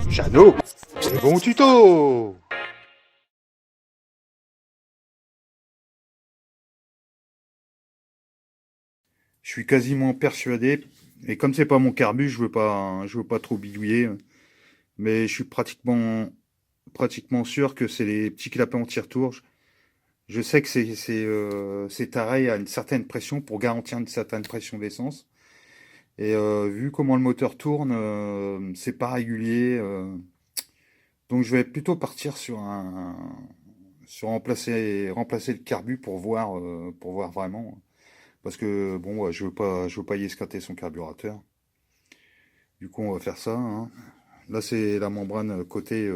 Jeannot, c'est bon tuto. Je suis quasiment persuadé, et comme c'est pas mon carbu, je veux pas trop bidouiller, mais je suis pratiquement sûr que c'est les petits clapets anti-retour. Je sais que c'est pareil à une certaine pression pour garantir une certaine pression d'essence. Et vu comment le moteur tourne, c'est pas régulier. Donc je vais plutôt partir sur remplacer le carbu pour voir vraiment. Parce que bon, ouais, je veux pas y escater son carburateur. Du coup, on va faire ça, hein. Là, c'est la membrane côté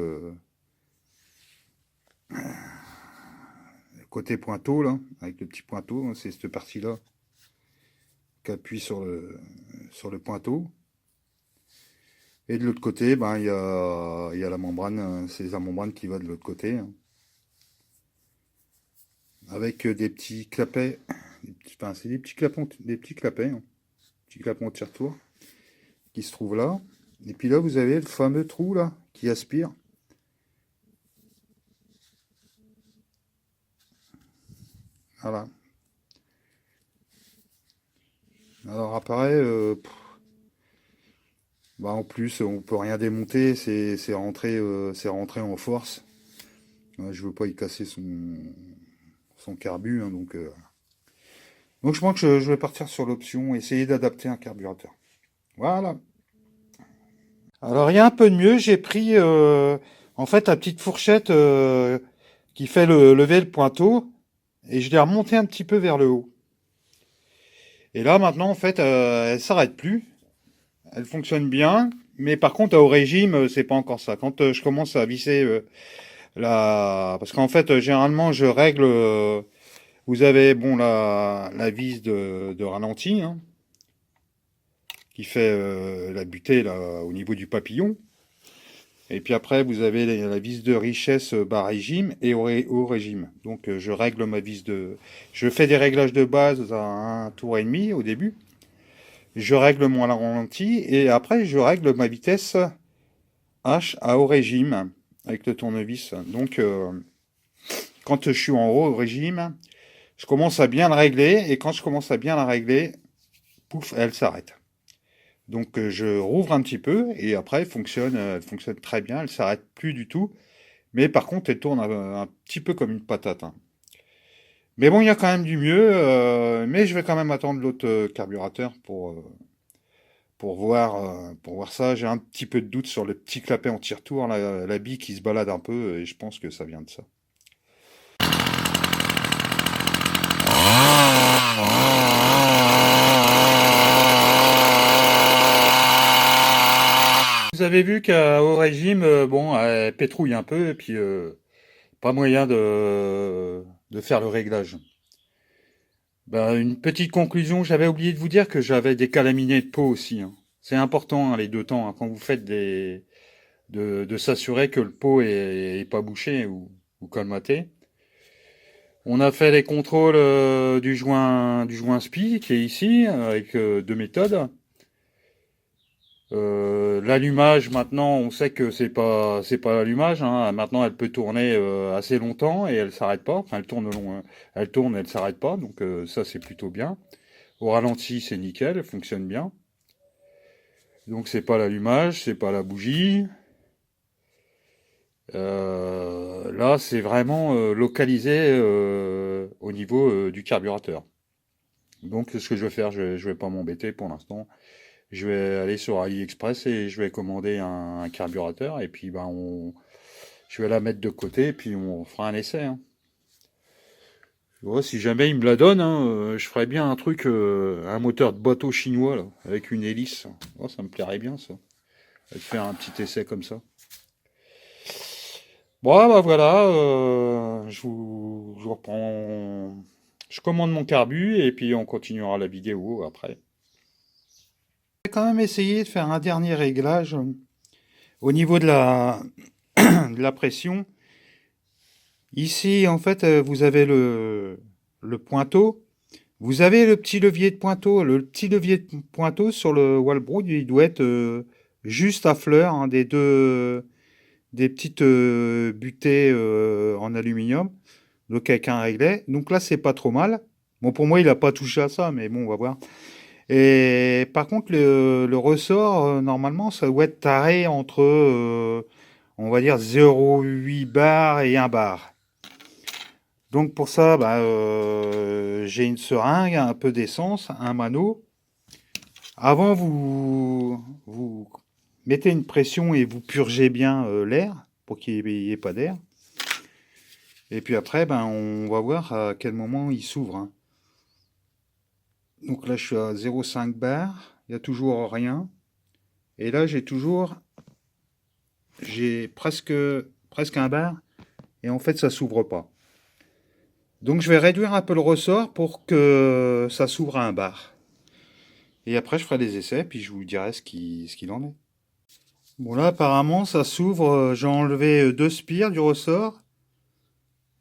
pointeau, là, avec le petit pointeau, hein. C'est cette partie-là qui appuie sur le pointeau. Et de l'autre côté, ben, il y a la membrane, c'est la membrane qui va de l'autre côté, hein. Avec des petits clapets, enfin, c'est des petits clapets, hein. Petits clapets anti-retour qui se trouvent là. Et puis là, vous avez le fameux trou, là, qui aspire. Voilà. Alors apparaît, bah en plus on peut rien démonter, c'est rentré en force. Je veux pas y casser son carbu, hein, donc je pense que je vais partir sur l'option essayer d'adapter un carburateur. Voilà. Alors il y a un peu de mieux, j'ai pris en fait la petite fourchette qui fait lever le pointeau et je l'ai remonté un petit peu vers le haut. Et là maintenant en fait elle s'arrête plus. Elle fonctionne bien, mais par contre au régime, c'est pas encore ça. Quand je commence à visser parce qu'en fait généralement je règle, vous avez bon la vis de ralenti, hein, qui fait la butée là au niveau du papillon. Et puis après vous avez la vis de richesse bas régime et au régime. Donc je fais des réglages de base à un tour et demi au début. Je règle mon ralenti et après je règle ma vitesse H à haut régime avec le tournevis. Donc, quand je suis en haut régime, je commence à bien le régler et quand je commence à bien la régler, pouf, elle s'arrête. Donc, je rouvre un petit peu et après, elle fonctionne très bien. Elle s'arrête plus du tout, mais par contre, elle tourne un petit peu comme une patate, hein. Mais bon, il y a quand même du mieux, mais je vais quand même attendre l'autre carburateur pour voir ça. J'ai un petit peu de doute sur le petit clapet anti-retour, la bille qui se balade un peu, et je pense que ça vient de ça. Vous avez vu qu'au régime, bon, elle pétrouille un peu, et puis pas moyen de faire le réglage. Ben, une petite conclusion, j'avais oublié de vous dire que j'avais des calaminets de peau aussi, hein. C'est important, hein, les deux temps, hein, quand vous faites de s'assurer que le pot est pas bouché ou colmaté. On a fait les contrôles du joint SPI qui est ici, avec deux méthodes. L'allumage, maintenant, on sait que c'est pas l'allumage, hein. Maintenant, elle peut tourner assez longtemps et elle s'arrête pas. Enfin, elle tourne, elle s'arrête pas. Donc ça, c'est plutôt bien. Au ralenti, c'est nickel, elle fonctionne bien. Donc c'est pas l'allumage, c'est pas la bougie. Là, c'est vraiment localisé au niveau du carburateur. Donc, ce que je vais faire, je vais pas m'embêter pour l'instant. Je vais aller sur AliExpress et je vais commander un carburateur et puis ben je vais la mettre de côté et puis on fera un essai, hein. Ouais, si jamais il me la donne, hein, je ferais bien un truc, un moteur de bateau chinois là, avec une hélice. Oh, ça me plairait bien ça. De faire un petit essai comme ça. Bon, bah voilà, je vous reprends. Je commande mon carbu et puis on continuera la vidéo après. Je vais quand même essayer de faire un dernier réglage au niveau de la pression. Ici, en fait, vous avez le pointeau. Vous avez le petit levier de pointeau. Le petit levier de pointeau sur le Walbrood, il doit être juste à fleur, hein, des petites butées en aluminium, donc avec un réglet. Donc là, c'est pas trop mal. Bon, pour moi, il a pas touché à ça, mais bon, on va voir. Et par contre, le ressort, normalement, ça doit être taré entre, on va dire, 0,8 bar et 1 bar. Donc pour ça, bah, j'ai une seringue, un peu d'essence, un mano. Avant, vous mettez une pression et vous purgez bien l'air pour qu'il n'y ait pas d'air. Et puis après, ben, on va voir à quel moment il s'ouvre, hein. Donc là, je suis à 0,5 bar, il n'y a toujours rien. Et là, j'ai presque un bar, et en fait, ça s'ouvre pas. Donc je vais réduire un peu le ressort pour que ça s'ouvre à un bar. Et après, je ferai des essais, puis je vous dirai ce qu'il en est. Bon là, apparemment, ça s'ouvre. J'ai enlevé 2 spires du ressort.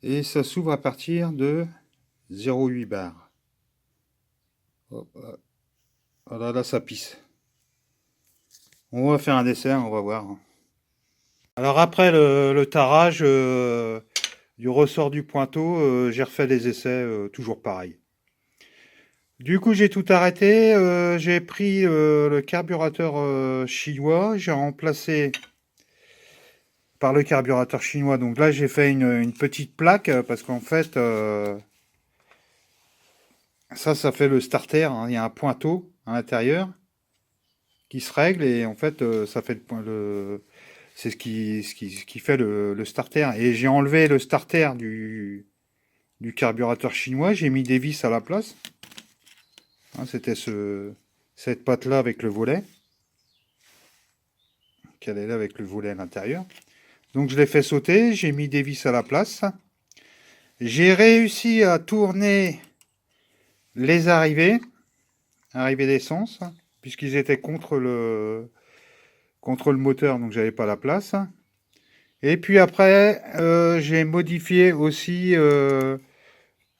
Et ça s'ouvre à partir de 0,8 bar. Hop, voilà, là, ça pisse. On va faire un essai, on va voir. Alors après le tarage du ressort du pointeau, j'ai refait les essais, toujours pareil. Du coup, j'ai tout arrêté. J'ai pris le carburateur chinois. J'ai remplacé par le carburateur chinois. Donc là, j'ai fait une petite plaque parce qu'en fait, ça fait le starter, hein. Il y a un pointeau à l'intérieur qui se règle et en fait, ça fait c'est ce qui fait le starter. Et j'ai enlevé le starter du carburateur chinois. J'ai mis des vis à la place. Hein, c'était cette patte-là avec le volet. Qu'elle est là avec le volet à l'intérieur. Donc je l'ai fait sauter, j'ai mis des vis à la place. J'ai réussi à tourner les arrivées d'essence, puisqu'ils étaient contre le moteur, donc j'avais pas la place. Et puis après, j'ai modifié aussi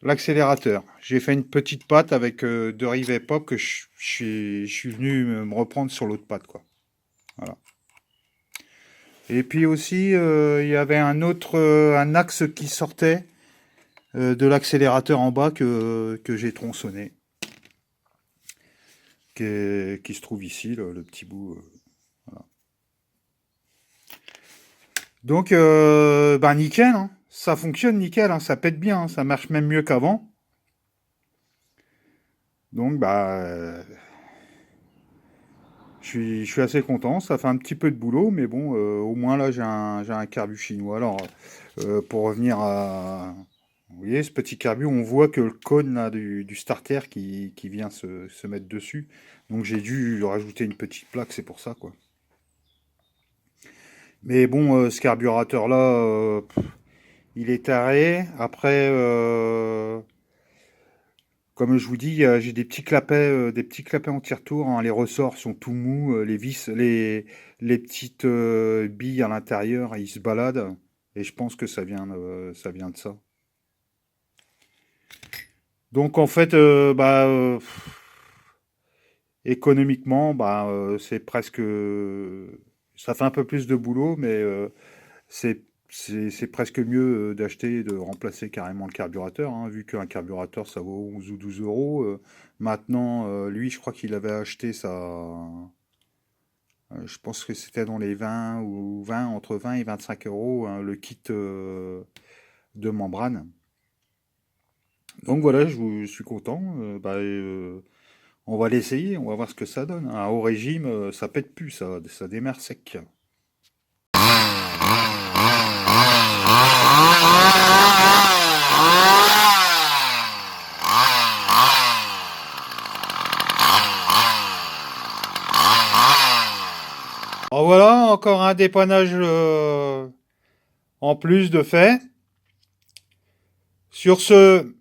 l'accélérateur. J'ai fait une petite patte avec 2 rivets pop que je suis venu me reprendre sur l'autre patte, quoi. Voilà. Et puis aussi, il y avait un axe qui sortait de l'accélérateur en bas que j'ai tronçonné. Qui se trouve ici, le petit bout. Voilà. Donc, bah nickel, hein. Ça fonctionne nickel, hein. Ça pète bien, hein. Ça marche même mieux qu'avant. Donc, bah, je suis assez content. Ça fait un petit peu de boulot, mais bon, au moins là, j'ai un carbu chinois. Alors, pour revenir à... Vous voyez, ce petit carbu, on voit que le cône là, du starter qui vient se mettre dessus. Donc, j'ai dû lui rajouter une petite plaque, c'est pour ça, quoi. Mais bon, ce carburateur-là, il est taré. Après, comme je vous dis, j'ai des petits clapets anti-retour, hein. Les ressorts sont tout mous, les vis, les petites billes à l'intérieur, ils se baladent. Et je pense que ça vient de ça. Donc en fait, bah, économiquement, bah, c'est presque, ça fait un peu plus de boulot, mais c'est presque mieux d'acheter et de remplacer carrément le carburateur, hein, vu qu'un carburateur ça vaut 11 ou 12 euros. Maintenant, lui, je crois qu'il avait acheté ça. Je pense que c'était dans les 20 ou 20, entre 20 et 25 euros, hein, le kit de membrane. Donc voilà, je suis content. Bah, on va l'essayer, on va voir ce que ça donne, hein. Au régime, ça pète plus, ça démarre sec. Alors voilà, encore un dépannage en plus de fait. Sur ce,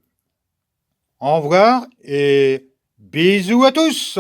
au revoir et bisous à tous!